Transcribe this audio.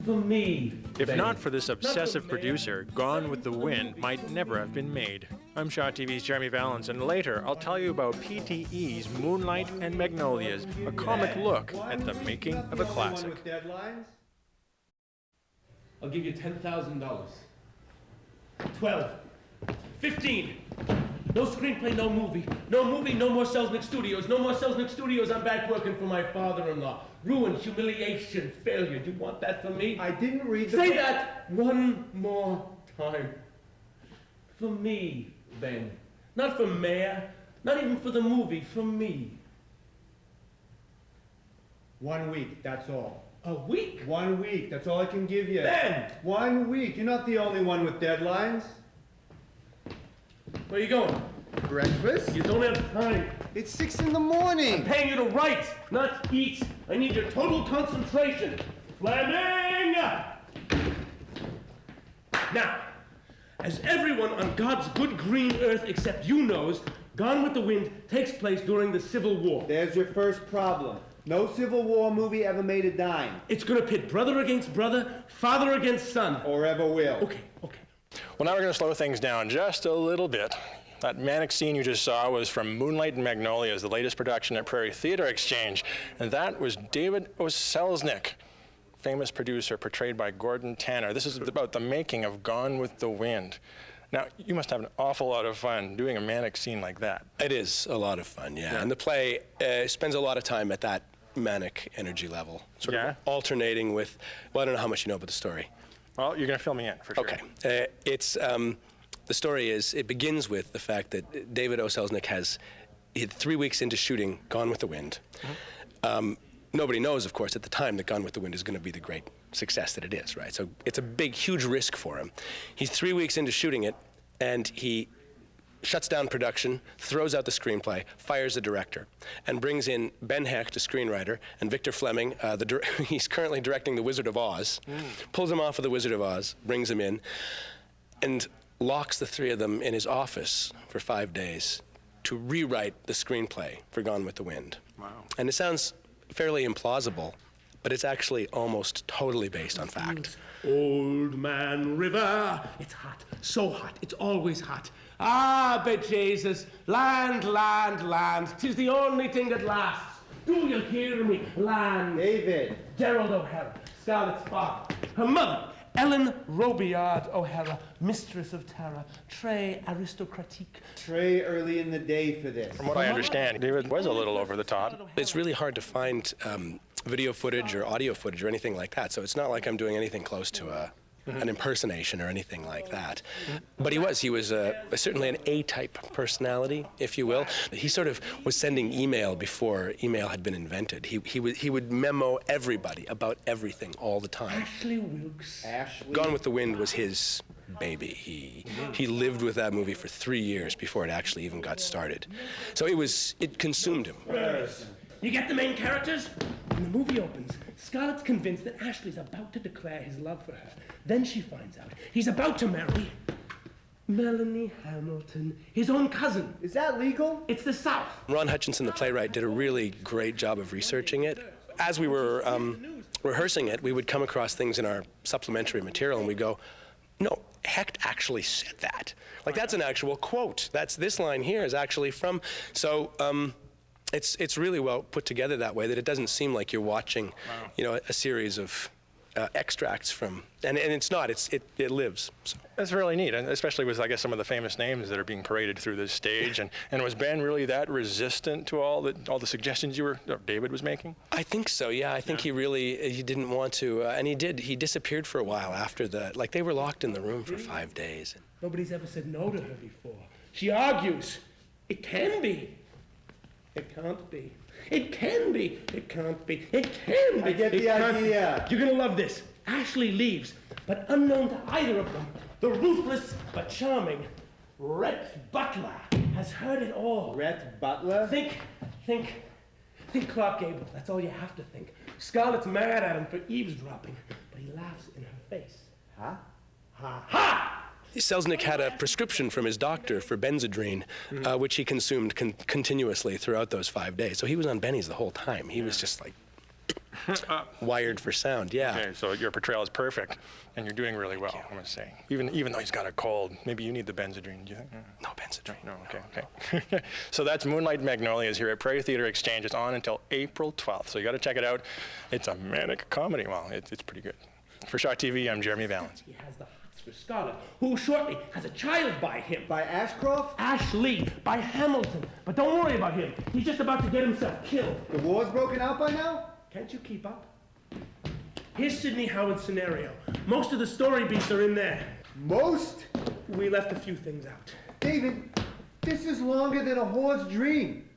For me. If not for this obsessive producer, Gone with the Wind might never have been made. I'm Shaw TV's Jeremy Valens, and later I'll tell you about PTE's Moonlight and Magnolias, a comic look at the making of a classic. I'll give you $10,000. 12. 15. No screenplay, no movie. No movie, no more Selznick Studios. No more Selznick Studios. I'm back working for my father-in-law. Ruin, humiliation, failure. Do you want that from me? I didn't read the... Say that one more time. For me, Ben. Not for mayor. Not even for the movie. For me. 1 week, that's all. A week? 1 week, that's all I can give you. Ben! 1 week. You're not the only one with deadlines. Where are you going? Breakfast? You don't have time. It's 6 in the morning. I'm paying you to write, not eat. I need your total concentration. Fleming! Now, as everyone on God's good green earth except you knows, Gone with the Wind takes place during the Civil War. There's your first problem. No Civil War movie ever made a dime. It's gonna pit brother against brother, father against son. Or ever will. Okay. Well, now we're going to slow things down just a little bit. That manic scene you just saw was from Moonlight Magnolias, the latest production at Prairie Theatre Exchange. And that was David O. Selznick, famous producer portrayed by Gordon Tanner. This is about the making of Gone with the Wind. Now, you must have an awful lot of fun doing a manic scene like that. It is a lot of fun, yeah. And the play spends a lot of time at that manic energy level, sort of alternating with, well, I don't know how much you know about the story. Well, you're going to fill me in, for sure. Okay. The story is, it begins with the fact that David O. Selznick he had 3 weeks into shooting Gone with the Wind. Nobody knows, of course, at the time that Gone with the Wind is going to be the great success that it is, right? So it's a big, huge risk for him. He's 3 weeks into shooting it, and he shuts down production, throws out the screenplay, fires the director, and brings in Ben Hecht, a screenwriter, and Victor Fleming, he's currently directing The Wizard of Oz, pulls him off of The Wizard of Oz, brings him in, and locks the three of them in his office for 5 days to rewrite the screenplay for Gone with the Wind. Wow. And it sounds fairly implausible, but it's actually almost totally based on fact. Old Man River, it's hot, so hot, it's always hot. Ah, bejesus, land, land, land, 'tis the only thing that lasts. Do you hear me? Land. David. Gerald O'Hara, Scarlett's father. Her mother, Ellen Robillard O'Hara, mistress of terror, très aristocratique. Très early in the day for this. From what I understand, David was a little over the top. It's really hard to find video footage or audio footage or anything like that, so it's not like I'm doing anything close to an impersonation or anything like that. But he was certainly an A-type personality, if you will. He sort of was sending email before email had been invented. He would memo everybody about everything all the time. Ashley Wilkes. Gone with the Wind was his baby. He lived with that movie for 3 years before it actually even got started. So it consumed him. You get the main characters? When the movie opens, Scarlett's convinced that Ashley's about to declare his love for her. Then she finds out he's about to marry Melanie Hamilton, his own cousin. Is that legal? It's the South. Ron Hutchinson, the playwright, did a really great job of researching it. As we were rehearsing it, we would come across things in our supplementary material and we'd go, no, Hecht actually said that. Like, that's an actual quote. This line here is actually from, so it's really well put together that way that it doesn't seem like you're watching, a series of extracts from, and it's not, it lives. So. That's really neat, and especially with, I guess, some of the famous names that are being paraded through this stage. And was Ben really that resistant to all the suggestions David was making? I think so, yeah. I think he didn't want to, and he disappeared for a while after they were locked in the room for 5 days. Nobody's ever said no to her before. She argues, it can be. It can't be. It can be. It can't be. It can be. I get the idea. You're gonna love this. Ashley leaves, but unknown to either of them, the ruthless but charming Rhett Butler has heard it all. Rhett Butler? Think Clark Gable. That's all you have to think. Scarlett's mad at him for eavesdropping, but he laughs in her face. Huh? Ha ha! Selznick had a prescription from his doctor for Benzedrine, which he consumed continuously throughout those 5 days. So he was on bennies the whole time. He was just like, Wired for sound, yeah. Okay, so your portrayal is perfect, and you're doing really well, I must say. Even though he's got a cold, maybe you need the Benzedrine, do you think? No Benzedrine. No, okay. So that's Moonlight Magnolias here at Prairie Theatre Exchange. It's on until April 12th, so you got to check it out. It's a manic comedy. Well, it's pretty good. For Shot TV, I'm Jeremy Valens. He has the hots for Scarlett, who shortly has a child by him. By Ashcroft? Ashley, by Hamilton. But don't worry about him. He's just about to get himself killed. The war's broken out by now? Can't you keep up? Here's Sidney Howard's scenario. Most of the story beats are in there. Most? We left a few things out. David, this is longer than a whore's dream.